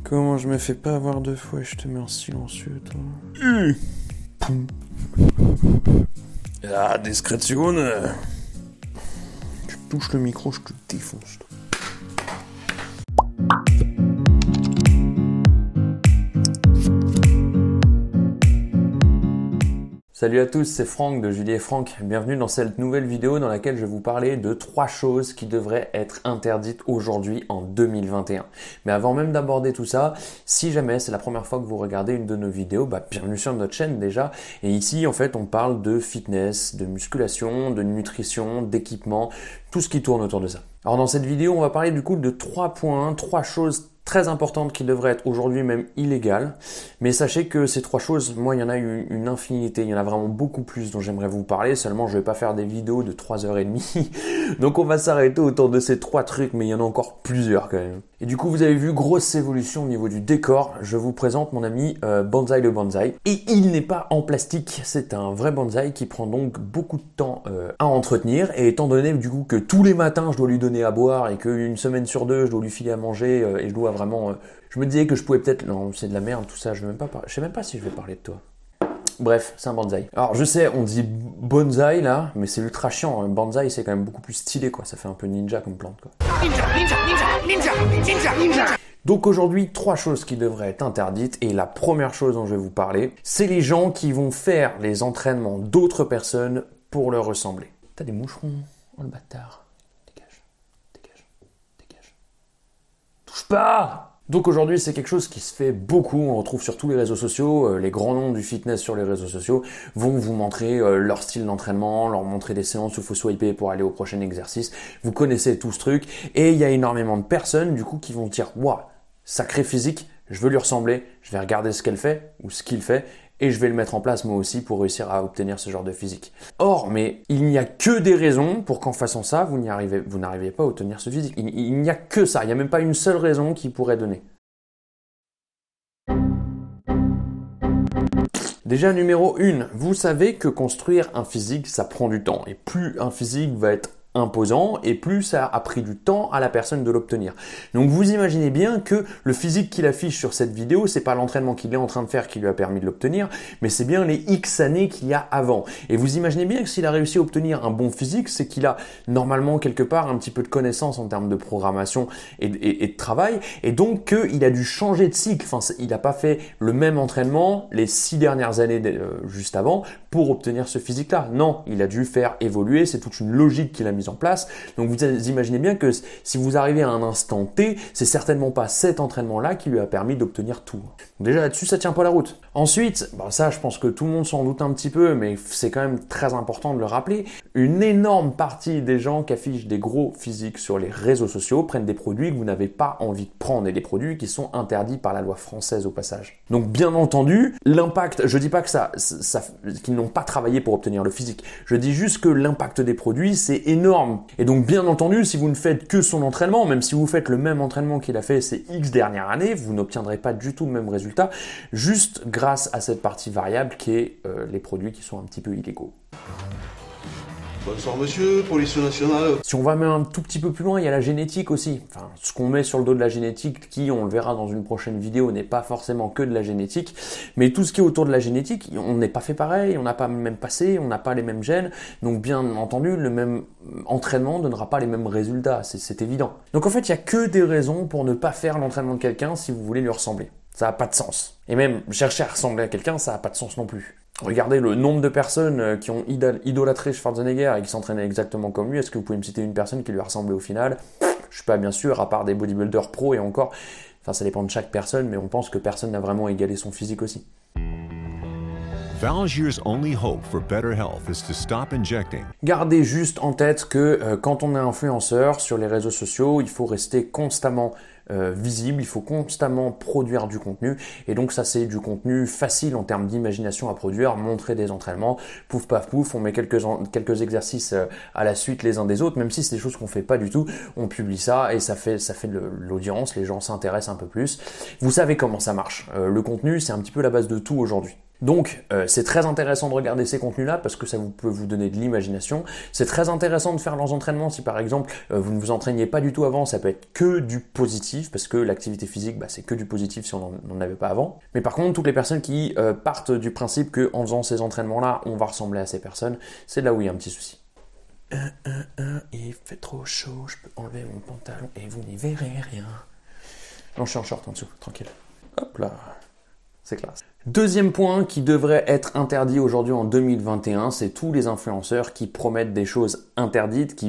Comment je me fais pas avoir deux fois et je te mets en silencieux, toi. Ah, discrétion. Tu touches le micro, je te défonce, toi. Salut à tous, c'est Franck de Julie et Franck. Bienvenue dans cette nouvelle vidéo dans laquelle je vais vous parler de 3 choses qui devraient être interdites aujourd'hui en 2021. Mais avant même d'aborder tout ça, si jamais c'est la première fois que vous regardez une de nos vidéos, bienvenue sur notre chaîne déjà. Et ici, en fait, on parle de fitness, de musculation, de nutrition, d'équipement, tout ce qui tourne autour de ça. Alors dans cette vidéo, on va parler du coup de 3 points, 3 choses très importantes qui devraient être aujourd'hui même illégales. Mais sachez que ces 3 choses, moi il y en a une infinité, il y en a vraiment beaucoup plus dont j'aimerais vous parler, seulement je vais pas faire des vidéos de 3h30. Donc on va s'arrêter autour de ces 3 trucs, mais il y en a encore plusieurs quand même. Et du coup vous avez vu, grosse évolution au niveau du décor, je vous présente mon ami Bonsaï le Bonsaï. Et il n'est pas en plastique, c'est un vrai bonsaï qui prend donc beaucoup de temps à entretenir. Et étant donné du coup que tous les matins je dois lui donner à boire et qu'une semaine sur 2 je dois lui filer à manger et je dois vraiment... je me disais que je pouvais peut-être... Non, c'est de la merde tout ça, je sais même pas si je vais parler de toi. Bref, c'est un bonsaï. Alors je sais, on dit bonsaï là, mais c'est ultra chiant. Un bonsaï c'est quand même beaucoup plus stylé quoi, ça fait un peu ninja comme plante quoi. Ninja. Donc aujourd'hui, 3 choses qui devraient être interdites et la première chose dont je vais vous parler, c'est les gens qui vont faire les entraînements d'autres personnes pour leur ressembler. T'as des moucherons, oh le bâtard. Dégage. Touche pas! Donc aujourd'hui, c'est quelque chose qui se fait beaucoup, on le retrouve sur tous les réseaux sociaux, les grands noms du fitness sur les réseaux sociaux vont vous montrer leur style d'entraînement, leur montrer des séances où il faut swiper pour aller au prochain exercice. Vous connaissez tout ce truc et il y a énormément de personnes du coup qui vont dire « Waouh, sacré physique, je veux lui ressembler, je vais regarder ce qu'elle fait ou ce qu'il fait ». Et je vais le mettre en place moi aussi pour réussir à obtenir ce genre de physique. Or, mais il n'y a que des raisons pour qu'en faisant ça, vous n'arriviez pas à obtenir ce physique. Il n'y a que ça, il n'y a même pas une seule raison qui pourrait donner. Déjà numéro 1, vous savez que construire un physique, ça prend du temps. Et plus un physique va être imposant et plus ça a pris du temps à la personne de l'obtenir. Donc vous imaginez bien que le physique qu'il affiche sur cette vidéo, c'est pas l'entraînement qu'il est en train de faire qui lui a permis de l'obtenir, mais c'est bien les X années qu'il y a avant. Et vous imaginez bien que s'il a réussi à obtenir un bon physique, c'est qu'il a normalement quelque part un petit peu de connaissance en termes de programmation et de travail, et donc qu'il a dû changer de cycle. Enfin, il n'a pas fait le même entraînement les 6 dernières années juste avant pour obtenir ce physique-là. Non, il a dû faire évoluer, c'est toute une logique qu'il a mise en place. Donc vous imaginez bien que si vous arrivez à un instant T, c'est certainement pas cet entraînement-là qui lui a permis d'obtenir tout. Donc déjà là-dessus, ça tient pas la route. Ensuite, ça je pense que tout le monde s'en doute un petit peu, mais c'est quand même très important de le rappeler. Une énorme partie des gens qui affichent des gros physiques sur les réseaux sociaux prennent des produits que vous n'avez pas envie de prendre et des produits qui sont interdits par la loi française au passage. Donc bien entendu, l'impact, je dis pas que qu'ils n'ont pas travaillé pour obtenir le physique. Je dis juste que l'impact des produits, c'est énorme. Et donc bien entendu, si vous ne faites que son entraînement, même si vous faites le même entraînement qu'il a fait ces X dernières années, vous n'obtiendrez pas du tout le même résultat, juste grâce à cette partie variable qui est les produits qui sont un petit peu illégaux. Bonsoir monsieur, police nationale. Si on va même un tout petit peu plus loin, il y a la génétique aussi. Enfin, ce qu'on met sur le dos de la génétique, qui, on le verra dans une prochaine vidéo, n'est pas forcément que de la génétique. Mais tout ce qui est autour de la génétique, on n'est pas fait pareil, on n'a pas le même passé, on n'a pas les mêmes gènes. Donc bien entendu, le même entraînement ne donnera pas les mêmes résultats, c'est évident. Donc en fait, il n'y a que des raisons pour ne pas faire l'entraînement de quelqu'un si vous voulez lui ressembler. Ça n'a pas de sens. Et même chercher à ressembler à quelqu'un, ça n'a pas de sens non plus. Regardez le nombre de personnes qui ont idolâtré Schwarzenegger et qui s'entraînaient exactement comme lui. Est-ce que vous pouvez me citer une personne qui lui a ressemblé au final? Je suis pas bien sûr, à part des bodybuilders pro et encore. Enfin, ça dépend de chaque personne, mais on pense que personne n'a vraiment égalé son physique aussi. Valgire's only hope for better health is to stop injecting. Gardez juste en tête que quand on est influenceur sur les réseaux sociaux, il faut rester constamment visible, il faut constamment produire du contenu et donc ça c'est du contenu facile en termes d'imagination à produire, montrer des entraînements, pouf paf pouf, on met quelques exercices à la suite les uns des autres, même si c'est des choses qu'on fait pas du tout, on publie ça et ça fait de l'audience, les gens s'intéressent un peu plus. Vous savez comment ça marche, le contenu c'est un petit peu la base de tout aujourd'hui. Donc, c'est très intéressant de regarder ces contenus-là parce que ça peut vous donner de l'imagination. C'est très intéressant de faire leurs entraînements si par exemple vous ne vous entraîniez pas du tout avant, ça peut être que du positif parce que l'activité physique, c'est que du positif si on n'en avait pas avant. Mais par contre, toutes les personnes qui partent du principe qu'en faisant ces entraînements-là, on va ressembler à ces personnes, c'est là où il y a un petit souci. Il fait trop chaud, je peux enlever mon pantalon et vous n'y verrez rien. Non, je suis en short en dessous, tranquille. Hop là. C'est classe. Deuxième point qui devrait être interdit aujourd'hui en 2021, c'est tous les influenceurs qui promettent des choses interdites,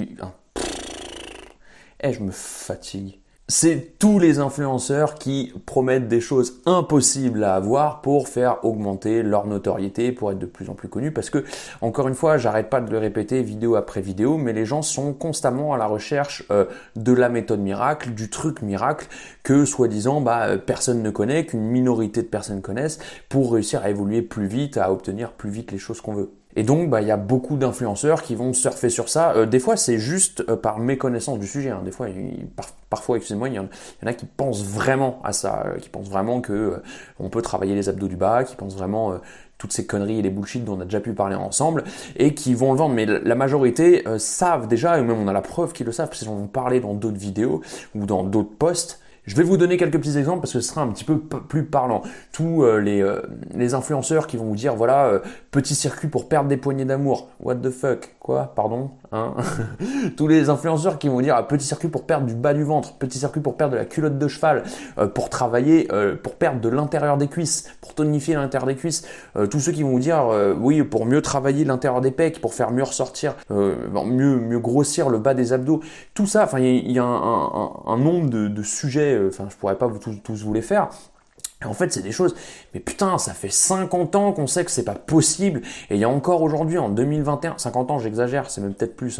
je me fatigue. C'est tous les influenceurs qui promettent des choses impossibles à avoir pour faire augmenter leur notoriété, pour être de plus en plus connus. Parce que, encore une fois, j'arrête pas de le répéter vidéo après vidéo, mais les gens sont constamment à la recherche de la méthode miracle, du truc miracle que, soi-disant, personne ne connaît, qu'une minorité de personnes connaissent pour réussir à évoluer plus vite, à obtenir plus vite les choses qu'on veut. Et donc, il y a beaucoup d'influenceurs qui vont surfer sur ça. Des fois, c'est juste par méconnaissance du sujet. Des fois, parfois, excusez-moi, il y en a qui pensent vraiment à ça, qui pensent vraiment que on peut travailler les abdos du bas, qui pensent vraiment toutes ces conneries et les bullshit dont on a déjà pu parler ensemble, et qui vont le vendre. Mais la majorité savent déjà, et même on a la preuve qu'ils le savent, parce qu'ils en ont parlé dans d'autres vidéos ou dans d'autres posts. Je vais vous donner quelques petits exemples parce que ce sera un petit peu plus parlant. Tous les influenceurs qui vont vous dire, voilà, petit circuit pour perdre des poignées d'amour. What the fuck? Quoi? Pardon? Tous les influenceurs qui vont dire, petit circuit pour perdre du bas du ventre, petit circuit pour perdre de la culotte de cheval, pour travailler, pour perdre de l'intérieur des cuisses, pour tonifier l'intérieur des cuisses. Tous ceux qui vont vous dire, oui, pour mieux travailler l'intérieur des pecs, pour faire mieux ressortir, mieux grossir le bas des abdos. Tout ça, il y a un nombre de sujets. Je pourrais pas tous vous les faire. Et en fait, c'est des choses, mais putain, ça fait 50 ans qu'on sait que c'est pas possible. Et il y a encore aujourd'hui, en 2021, 50 ans, j'exagère, c'est même peut-être plus.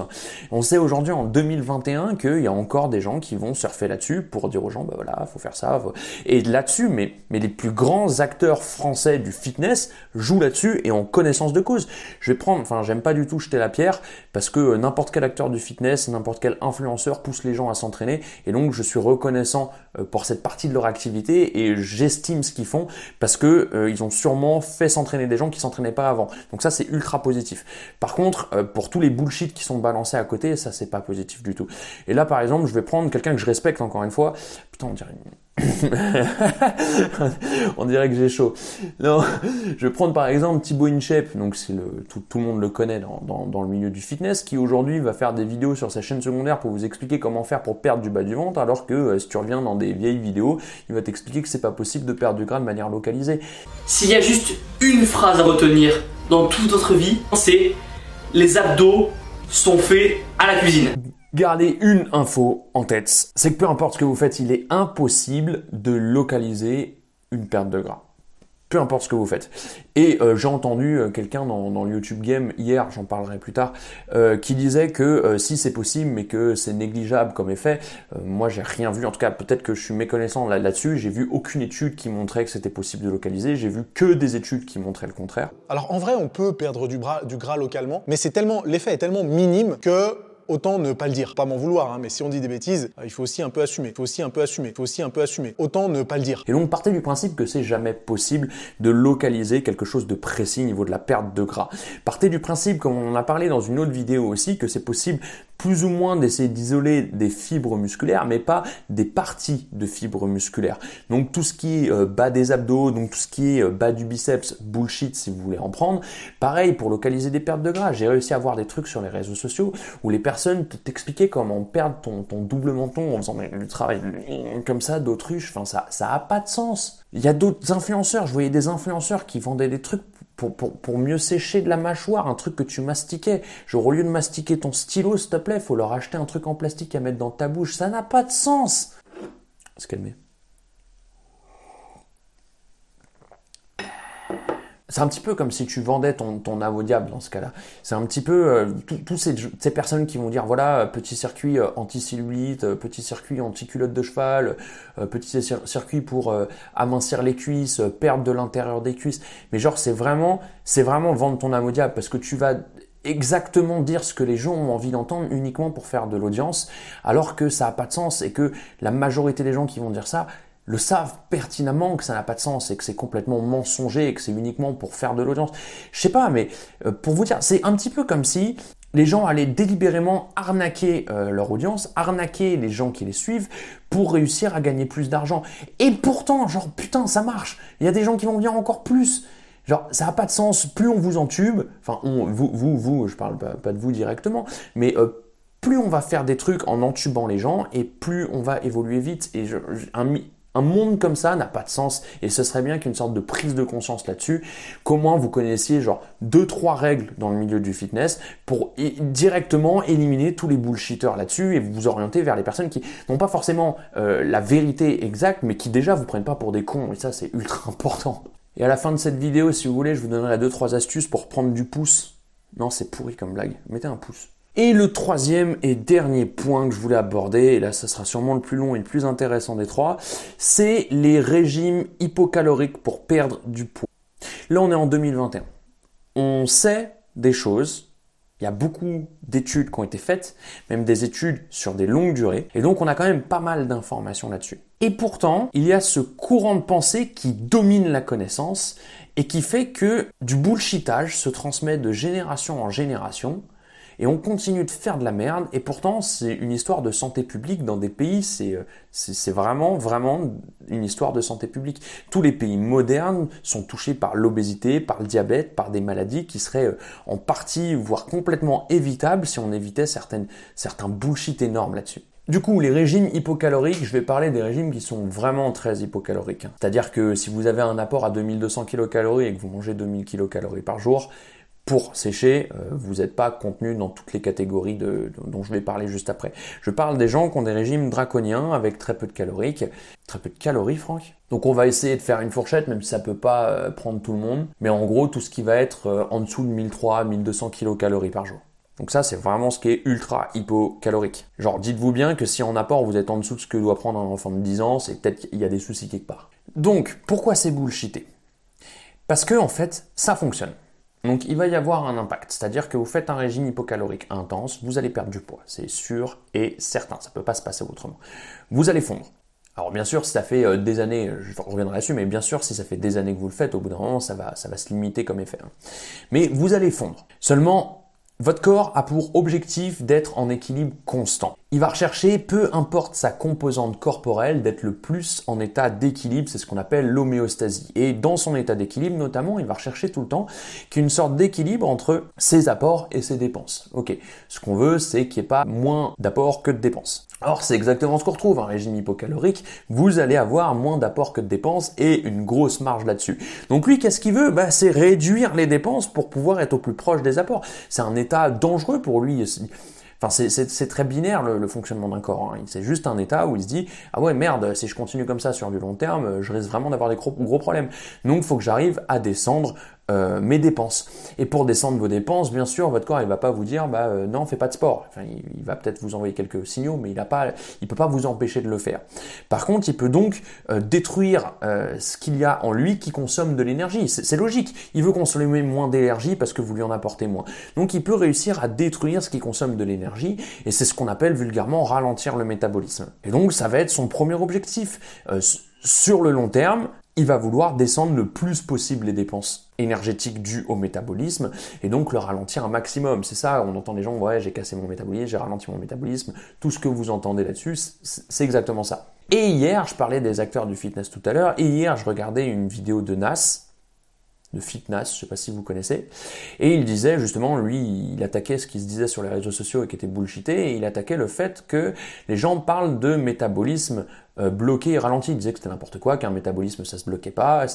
On sait aujourd'hui, en 2021, qu'il y a encore des gens qui vont surfer là-dessus pour dire aux gens, voilà, faut faire ça. Et là-dessus, mais les plus grands acteurs français du fitness jouent là-dessus et en connaissance de cause. J'aime pas du tout jeter la pierre parce que n'importe quel acteur du fitness, n'importe quel influenceur pousse les gens à s'entraîner. Et donc, je suis reconnaissant pour cette partie de leur activité et j'estime ce qu'ils font parce que ils ont sûrement fait s'entraîner des gens qui s'entraînaient pas avant. Donc ça, c'est ultra positif. Par contre, pour tous les bullshit qui sont balancés à côté, ça, c'est pas positif du tout. Et là, par exemple, je vais prendre quelqu'un que je respecte encore une fois. Putain, on dirait on dirait que j'ai chaud. Non, je vais prendre par exemple Thibaut InShape, donc tout le monde le connaît dans le milieu du fitness, qui aujourd'hui va faire des vidéos sur sa chaîne secondaire pour vous expliquer comment faire pour perdre du bas du ventre, alors que si tu reviens dans des vieilles vidéos, il va t'expliquer que c'est pas possible de perdre du gras de manière localisée. S'il y a juste une phrase à retenir dans toute notre vie, c'est les abdos sont faits à la cuisine. Gardez une info en tête, c'est que peu importe ce que vous faites, il est impossible de localiser une perte de gras. Peu importe ce que vous faites. Et j'ai entendu quelqu'un dans le YouTube Game hier, j'en parlerai plus tard, qui disait que si c'est possible mais que c'est négligeable comme effet, moi j'ai rien vu, en tout cas peut-être que je suis méconnaissant là-dessus, j'ai vu aucune étude qui montrait que c'était possible de localiser, j'ai vu que des études qui montraient le contraire. Alors en vrai on peut perdre du gras localement, mais l'effet est tellement minime que autant ne pas le dire. Pas m'en vouloir, mais si on dit des bêtises, il faut aussi un peu assumer. Autant ne pas le dire. Et donc, partez du principe que c'est jamais possible de localiser quelque chose de précis au niveau de la perte de gras. Partez du principe, comme on en a parlé dans une autre vidéo aussi, que c'est possible plus ou moins d'essayer d'isoler des fibres musculaires, mais pas des parties de fibres musculaires. Donc, tout ce qui est bas des abdos, donc tout ce qui est bas du biceps, bullshit si vous voulez en prendre. Pareil, pour localiser des pertes de gras, j'ai réussi à voir des trucs sur les réseaux sociaux où les personnes t'expliquaient comment perdre ton double menton en faisant du travail comme ça d'autruche. Ça a pas de sens. Il y a d'autres influenceurs, je voyais des influenceurs qui vendaient des trucs pour mieux sécher de la mâchoire, un truc que tu mastiquais. Genre, au lieu de mastiquer ton stylo, s'il te plaît, faut leur acheter un truc en plastique à mettre dans ta bouche. Ça n'a pas de sens. Se calmer. C'est un petit peu comme si tu vendais ton âme au diable dans ce cas-là. C'est un petit peu toutes ces personnes qui vont dire voilà, petit circuit anti-cellulite, petit circuit anti-culotte de cheval, petit circuit pour amincir les cuisses, perdre de l'intérieur des cuisses. Mais genre c'est vraiment vendre ton âme au diable parce que tu vas exactement dire ce que les gens ont envie d'entendre uniquement pour faire de l'audience, alors que ça n'a pas de sens et que la majorité des gens qui vont dire ça le savent pertinemment que ça n'a pas de sens et que c'est complètement mensonger et que c'est uniquement pour faire de l'audience. Je sais pas, mais pour vous dire, c'est un petit peu comme si les gens allaient délibérément arnaquer leur audience, arnaquer les gens qui les suivent pour réussir à gagner plus d'argent. Et pourtant, genre putain, ça marche. Il y a des gens qui vont venir encore plus. Genre, ça n'a pas de sens. Plus on vous entube, enfin, vous, je parle pas de vous directement, mais plus on va faire des trucs en entubant les gens et plus on va évoluer vite. Et un monde comme ça n'a pas de sens et ce serait bien qu'une sorte de prise de conscience là-dessus, qu'au moins vous connaissiez genre 2-3 règles dans le milieu du fitness pour directement éliminer tous les bullshitters là-dessus et vous orienter vers les personnes qui n'ont pas forcément la vérité exacte mais qui déjà vous prennent pas pour des cons et ça c'est ultra important. Et à la fin de cette vidéo, si vous voulez, je vous donnerai 2-3 astuces pour prendre du pouce. Non, c'est pourri comme blague, mettez un pouce. Et le troisième et dernier point que je voulais aborder, et là ça sera sûrement le plus long et le plus intéressant des trois, c'est les régimes hypocaloriques pour perdre du poids. Là on est en 2021. On sait des choses, il y a beaucoup d'études qui ont été faites, même des études sur des longues durées, et donc on a quand même pas mal d'informations là-dessus. Et pourtant, il y a ce courant de pensée qui domine la connaissance et qui fait que du bullshitage se transmet de génération en génération, et on continue de faire de la merde, et pourtant c'est une histoire de santé publique dans des pays, c'est vraiment une histoire de santé publique. Tous les pays modernes sont touchés par l'obésité, par le diabète, par des maladies qui seraient en partie, voire complètement évitables si on évitait certains bullshit énormes là-dessus. Du coup, les régimes hypocaloriques, je vais parler des régimes qui sont vraiment très hypocaloriques. C'est-à-dire que si vous avez un apport à 2200 kcal et que vous mangez 2000 kcal par jour, pour sécher, vous n'êtes pas contenu dans toutes les catégories dont je vais parler juste après. Je parle des gens qui ont des régimes draconiens avec très peu de caloriques. Très peu de calories, Franck. Donc on va essayer de faire une fourchette, même si ça peut pas prendre tout le monde. Mais en gros, tout ce qui va être en dessous de 1300-1200 kcal par jour. Donc ça, c'est vraiment ce qui est ultra hypocalorique. Genre, dites-vous bien que si en apport, vous êtes en dessous de ce que doit prendre un enfant de 10 ans, c'est peut-être qu'il y a des soucis quelque part. Donc, pourquoi c'est bullshité? Parce que, en fait, ça fonctionne. Donc il va y avoir un impact, c'est-à-dire que vous faites un régime hypocalorique intense, vous allez perdre du poids, c'est sûr et certain, ça ne peut pas se passer autrement. Vous allez fondre. Alors bien sûr, si ça fait des années, je reviendrai dessus, mais bien sûr, si ça fait des années que vous le faites, au bout d'un moment, ça va se limiter comme effet. Mais vous allez fondre. Seulement, votre corps a pour objectif d'être en équilibre constant. Il va rechercher, peu importe sa composante corporelle, d'être le plus en état d'équilibre, c'est ce qu'on appelle l'homéostasie. Et dans son état d'équilibre, notamment, il va rechercher tout le temps qu'il y ait une sorte d'équilibre entre ses apports et ses dépenses. Ok, ce qu'on veut, c'est qu'il n'y ait pas moins d'apports que de dépenses. Alors c'est exactement ce qu'on retrouve, un régime hypocalorique, vous allez avoir moins d'apports que de dépenses et une grosse marge là-dessus. Donc lui, qu'est-ce qu'il veut? C'est réduire les dépenses pour pouvoir être au plus proche des apports. C'est un état dangereux pour lui. Enfin, c'est très binaire le fonctionnement d'un corps. Hein. C'est juste un état où il se dit « Ah ouais, merde, si je continue comme ça sur du long terme, je risque vraiment d'avoir des gros problèmes. Donc, il faut que j'arrive à descendre mes dépenses. » Et pour descendre vos dépenses, bien sûr, votre corps, il va pas vous dire « non, fais pas de sport. » Enfin, il va peut-être vous envoyer quelques signaux, mais il peut pas vous empêcher de le faire. Par contre, il peut donc détruire ce qu'il y a en lui qui consomme de l'énergie. C'est logique. Il veut consommer moins d'énergie parce que vous lui en apportez moins. Donc, il peut réussir à détruire ce qui consomme de l'énergie et c'est ce qu'on appelle vulgairement ralentir le métabolisme. Et donc, ça va être son premier objectif. Sur le long terme, il va vouloir descendre le plus possible les dépenses énergétiques dues au métabolisme et donc le ralentir un maximum. C'est ça, on entend les gens, ouais, j'ai cassé mon métabolisme, j'ai ralenti mon métabolisme. Tout ce que vous entendez là-dessus, c'est exactement ça. Et hier, je parlais des acteurs du fitness tout à l'heure, et hier, je regardais une vidéo de Nas, de Fitness, je sais pas si vous connaissez, et il disait justement, lui, il attaquait ce qui se disait sur les réseaux sociaux et qui était bullshité, et il attaquait le fait que les gens parlent de métabolisme bloqué et ralenti. Il disait que c'était n'importe quoi, qu'un métabolisme ça se bloquait pas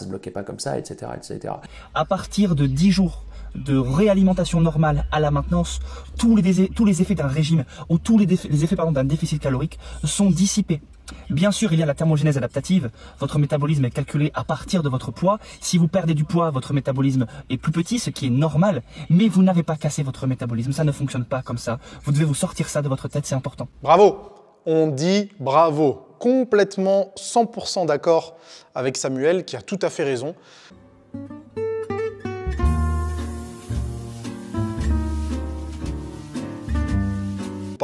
comme ça, etc., etc. À partir de 10 jours de réalimentation normale à la maintenance, tous les effets d'un régime ou tous les effets d'un déficit calorique sont dissipés. Bien sûr, il y a la thermogénèse adaptative. Votre métabolisme est calculé à partir de votre poids. Si vous perdez du poids, votre métabolisme est plus petit, ce qui est normal. Mais vous n'avez pas cassé votre métabolisme. Ça ne fonctionne pas comme ça. Vous devez vous sortir ça de votre tête, c'est important. Bravo! On dit bravo. Complètement 100% d'accord avec Samuel, qui a tout à fait raison.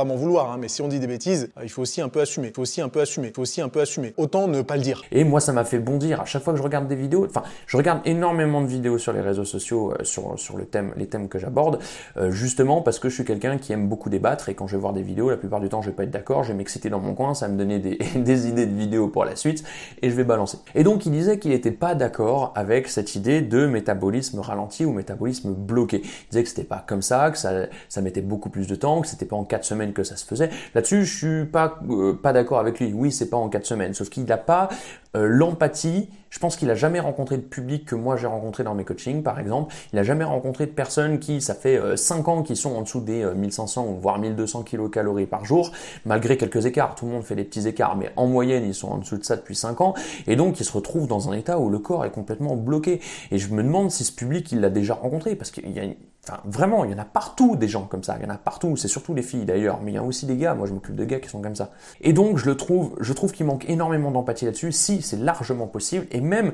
pas m'en vouloir, hein, mais si on dit des bêtises, il faut aussi un peu assumer. Il faut aussi un peu assumer. Il faut aussi un peu assumer. Autant ne pas le dire. Et moi, ça m'a fait bondir. À chaque fois que je regarde des vidéos, enfin, je regarde énormément de vidéos sur les réseaux sociaux sur les thèmes que j'aborde, justement parce que je suis quelqu'un qui aime beaucoup débattre et quand je vais voir des vidéos, la plupart du temps, je vais pas être d'accord, je vais m'exciter dans mon coin, ça va me donner des idées de vidéos pour la suite et je vais balancer. Et donc, il disait qu'il n'était pas d'accord avec cette idée de métabolisme ralenti ou métabolisme bloqué. Il disait que c'était pas comme ça, que ça mettait beaucoup plus de temps, que c'était pas en 4 semaines que ça se faisait. Là-dessus, je suis pas d'accord avec lui. Oui, c'est pas en 4 semaines, sauf qu'il n'a pas l'empathie. Je pense qu'il a jamais rencontré de public que moi j'ai rencontré dans mes coachings, par exemple. Il a jamais rencontré de personnes qui, ça fait 5 ans, qui sont en dessous des 1500 ou voire 1200 kilocalories par jour, malgré quelques écarts. Tout le monde fait des petits écarts, mais en moyenne, ils sont en dessous de ça depuis 5 ans. Et donc, ils se retrouvent dans un état où le corps est complètement bloqué. Et je me demande si ce public, il l'a déjà rencontré, parce qu'il y a vraiment, il y en a partout des gens comme ça, il y en a partout, c'est surtout les filles d'ailleurs, mais il y a aussi des gars, moi je m'occupe de gars qui sont comme ça. Et donc je trouve qu'il manque énormément d'empathie là-dessus, si c'est largement possible, et même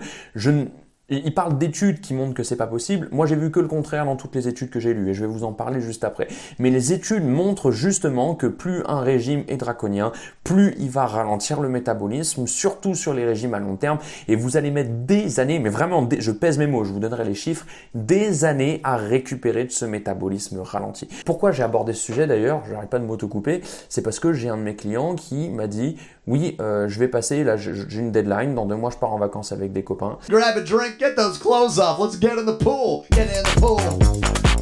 il parle d'études qui montrent que c'est pas possible. Moi, j'ai vu que le contraire dans toutes les études que j'ai lues et je vais vous en parler juste après. Mais les études montrent justement que plus un régime est draconien, plus il va ralentir le métabolisme, surtout sur les régimes à long terme. Et vous allez mettre des années, mais vraiment, je pèse mes mots, je vous donnerai les chiffres, des années à récupérer de ce métabolisme ralenti. Pourquoi j'ai abordé ce sujet d'ailleurs, je n'arrête pas de m'autocouper, c'est parce que j'ai un de mes clients qui m'a dit oui, je vais passer, là j'ai une deadline, dans 2 mois je pars en vacances avec des copains. Grab a drink, get those clothes off, let's get in the pool. Get in the pool.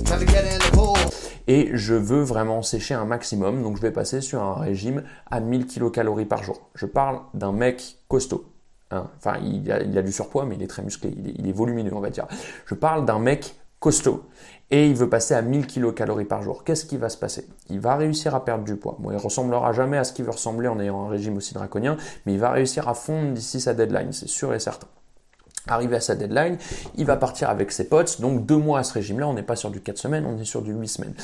Time to get in the pool. Et je veux vraiment sécher un maximum, donc je vais passer sur un régime à 1000 kilocalories par jour. Je parle d'un mec costaud. Enfin, il a du surpoids, mais il est très musclé, il est volumineux, on va dire. Je parle d'un mec costaud. Et il veut passer à 1000 kilocalories par jour. Qu'est-ce qui va se passer? Il va réussir à perdre du poids. Bon, il ressemblera jamais à ce qu'il veut ressembler en ayant un régime aussi draconien, mais il va réussir à fondre d'ici sa deadline, c'est sûr et certain. Arrivé à sa deadline, il va partir avec ses potes, donc 2 mois à ce régime-là, on n'est pas sur du 4 semaines, on est sur du 8 semaines.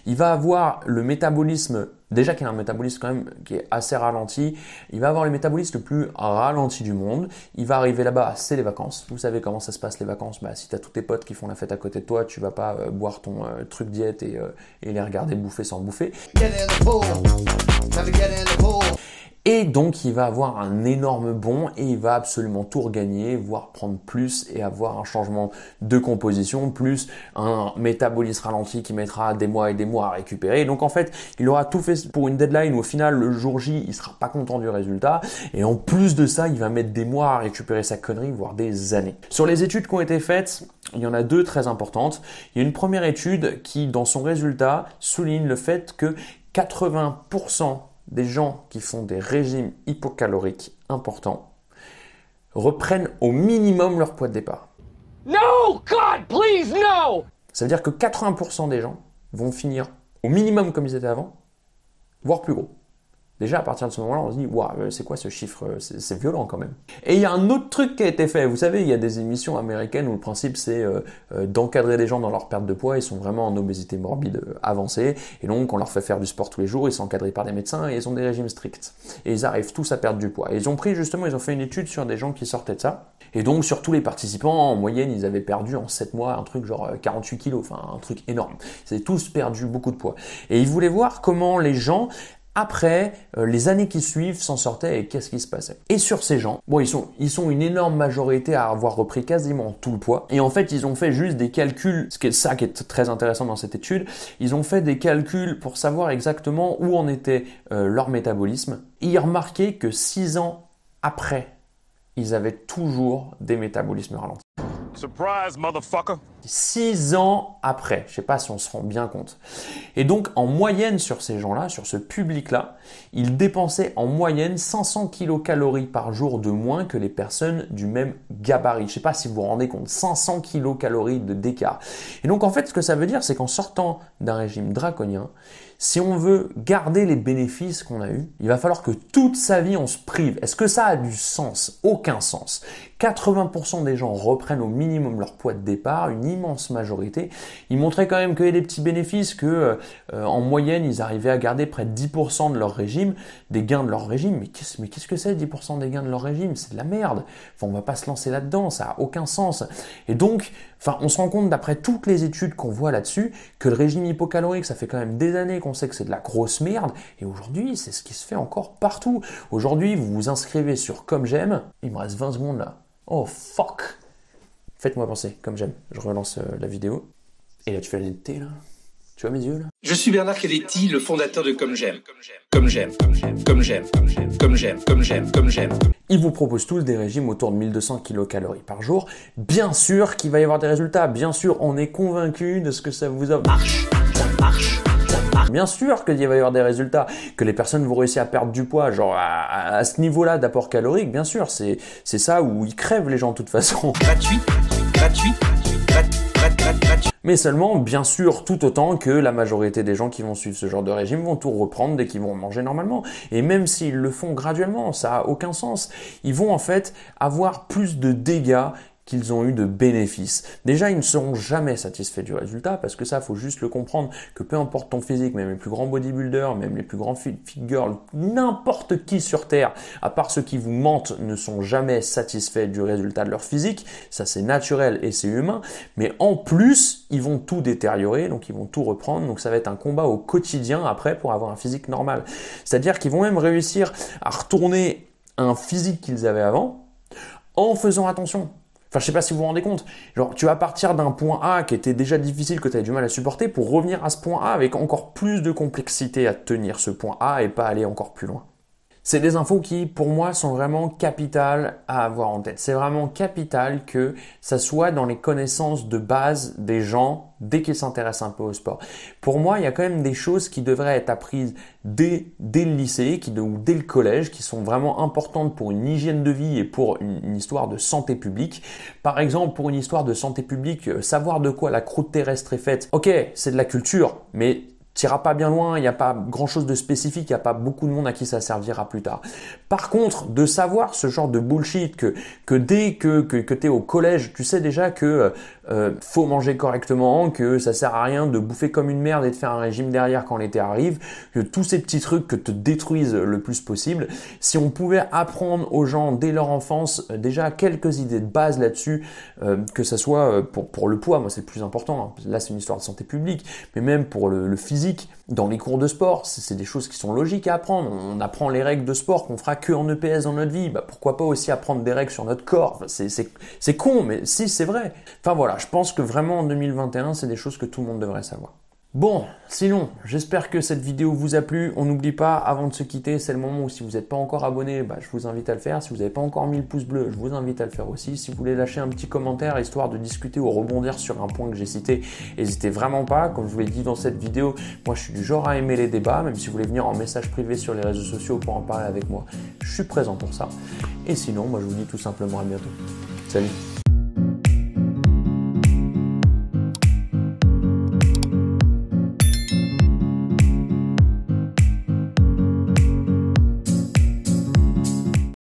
Il va avoir le métabolisme, déjà qu'il a un métabolisme quand même qui est assez ralenti, il va avoir le métabolisme le plus ralenti du monde, il va arriver là-bas, c'est les vacances. Vous savez comment ça se passe les vacances, si tu as tous tes potes qui font la fête à côté de toi, tu vas pas boire ton truc diète et les regarder bouffer sans bouffer. Get in the pool. Time to get in the pool. Et donc, il va avoir un énorme bond et il va absolument tout regagner, voire prendre plus et avoir un changement de composition, plus un métabolisme ralenti qui mettra des mois et des mois à récupérer. Donc, en fait, il aura tout fait pour une deadline où au final, le jour J, il sera pas content du résultat. Et en plus de ça, il va mettre des mois à récupérer sa connerie, voire des années. Sur les études qui ont été faites, il y en a 2 très importantes. Il y a une première étude qui, dans son résultat, souligne le fait que 80% des gens qui font des régimes hypocaloriques importants reprennent au minimum leur poids de départ. No, God, please, no! Ça veut dire que 80% des gens vont finir au minimum comme ils étaient avant, voire plus gros. Déjà, à partir de ce moment-là, on se dit, waouh, c'est quoi ce chiffre? C'est violent quand même. Et il y a un autre truc qui a été fait. Vous savez, il y a des émissions américaines où le principe, c'est d'encadrer des gens dans leur perte de poids. Ils sont vraiment en obésité morbide avancée. Et donc, on leur fait faire du sport tous les jours. Ils sont encadrés par des médecins et ils ont des régimes stricts. Et ils arrivent tous à perdre du poids. Et ils ont fait une étude sur des gens qui sortaient de ça. Et donc, sur tous les participants, en moyenne, ils avaient perdu en 7 mois un truc genre 48 kilos. Enfin, un truc énorme. Ils avaient tous perdu beaucoup de poids. Et ils voulaient voir comment les gens, après, les années qui suivent, s'en sortaient et qu'est-ce qui se passait. Et sur ces gens, bon, ils sont une énorme majorité à avoir repris quasiment tout le poids. Et en fait, ils ont fait juste des calculs, ce qui est ça qui est très intéressant dans cette étude. Ils ont fait des calculs pour savoir exactement où en était leur métabolisme. Et ils remarquaient que 6 ans après, ils avaient toujours des métabolismes ralentis. Surprise, motherfucker! 6 ans après, je sais pas si on se rend bien compte. Et donc, en moyenne sur ces gens-là, sur ce public-là, ils dépensaient en moyenne 500 kilocalories par jour de moins que les personnes du même gabarit. Je sais pas si vous vous rendez compte, 500 kilocalories d'écart. Et donc, en fait, ce que ça veut dire, c'est qu'en sortant d'un régime draconien, si on veut garder les bénéfices qu'on a eus, il va falloir que toute sa vie on se prive. Est-ce que ça a du sens? Aucun sens. 80% des gens reprennent au minimum leur poids de départ, une immense majorité. Ils montraient quand même qu'il y a des petits bénéfices, que en moyenne, ils arrivaient à garder près de 10% de leur régime, des gains de leur régime. Mais qu'est-ce que c'est 10% des gains de leur régime? C'est de la merde. Enfin, on va pas se lancer là-dedans, ça a aucun sens. Et donc, on se rend compte d'après toutes les études qu'on voit là-dessus que le régime hypocalorique, ça fait quand même des années qu'on sait que c'est de la grosse merde. Et aujourd'hui, c'est ce qui se fait encore partout. Aujourd'hui, vous vous inscrivez sur Comme J'aime. Il me reste 20 secondes là. Oh fuck. Faites-moi penser, Comme J'aime. Je relance la vidéo. Et là, tu fais la thé là. Tu vois mes yeux là? Je suis Bernard Kelletti, le fondateur de Comme J'aime. Comme j'aime, comme j'aime, comme j'aime, comme j'aime, comme j'aime, comme j'aime, comme j'aime. Ils vous proposent tous des régimes autour de 1200 kcal par jour. Bien sûr qu'il va y avoir des résultats. Bien sûr, on est convaincu de ce que ça vous offre. Marche, ça marche, ça marche. Bien sûr qu'il va y avoir des résultats, que les personnes vont réussir à perdre du poids, genre à ce niveau-là d'apport calorique, bien sûr, c'est ça où ils crèvent les gens de toute façon. Gratuit, gratuit, gratuit. Mais seulement, bien sûr, tout autant que la majorité des gens qui vont suivre ce genre de régime vont tout reprendre dès qu'ils vont manger normalement. Et même s'ils le font graduellement, ça n'a aucun sens. Ils vont en fait avoir plus de dégâts qu'ils ont eu de bénéfices. Déjà, ils ne seront jamais satisfaits du résultat parce que ça, faut juste le comprendre que peu importe ton physique, même les plus grands bodybuilders, même les plus grands fit girls, n'importe qui sur Terre, à part ceux qui vous mentent, ne sont jamais satisfaits du résultat de leur physique. Ça, c'est naturel et c'est humain. Mais en plus, ils vont tout détériorer, donc ils vont tout reprendre. Donc ça va être un combat au quotidien après pour avoir un physique normal. C'est-à-dire qu'ils vont même réussir à retourner à un physique qu'ils avaient avant en faisant attention. Enfin, je sais pas si vous vous rendez compte. Genre, tu vas partir d'un point A qui était déjà difficile, que tu avais du mal à supporter, pour revenir à ce point A avec encore plus de complexité à tenir ce point A et pas aller encore plus loin. C'est des infos qui, pour moi, sont vraiment capitales à avoir en tête. C'est vraiment capital que ça soit dans les connaissances de base des gens dès qu'ils s'intéressent un peu au sport. Pour moi, il y a quand même des choses qui devraient être apprises dès le lycée ou dès le collège, qui sont vraiment importantes pour une hygiène de vie et pour une histoire de santé publique. Par exemple, pour une histoire de santé publique, savoir de quoi la croûte terrestre est faite. Ok, c'est de la culture, mais t'iras pas bien loin, il n'y a pas grand chose de spécifique, il n'y a pas beaucoup de monde à qui ça servira plus tard. Par contre, de savoir ce genre de bullshit que dès que tu es au collège, tu sais déjà que faut manger correctement, que ça sert à rien de bouffer comme une merde et de faire un régime derrière quand l'été arrive, que tous ces petits trucs que te détruisent le plus possible, si on pouvait apprendre aux gens dès leur enfance déjà quelques idées de base là-dessus, que ça soit pour le poids, moi c'est le plus important, hein. Là c'est une histoire de santé publique, mais même pour le physique, dans les cours de sport, c'est des choses qui sont logiques à apprendre. On apprend les règles de sport qu'on fera que en EPS dans notre vie. Bah, pourquoi pas aussi apprendre des règles sur notre corps? Enfin, c'est con, mais si, c'est vrai. Enfin voilà, je pense que vraiment en 2021, c'est des choses que tout le monde devrait savoir. Bon, sinon, j'espère que cette vidéo vous a plu. On n'oublie pas, avant de se quitter, c'est le moment où si vous n'êtes pas encore abonné, je vous invite à le faire. Si vous n'avez pas encore mis le pouce bleu, je vous invite à le faire aussi. Si vous voulez lâcher un petit commentaire, histoire de discuter ou rebondir sur un point que j'ai cité, n'hésitez vraiment pas. Comme je vous l'ai dit dans cette vidéo, moi je suis du genre à aimer les débats. Même si vous voulez venir en message privé sur les réseaux sociaux pour en parler avec moi, je suis présent pour ça. Et sinon, moi je vous dis tout simplement à bientôt. Salut!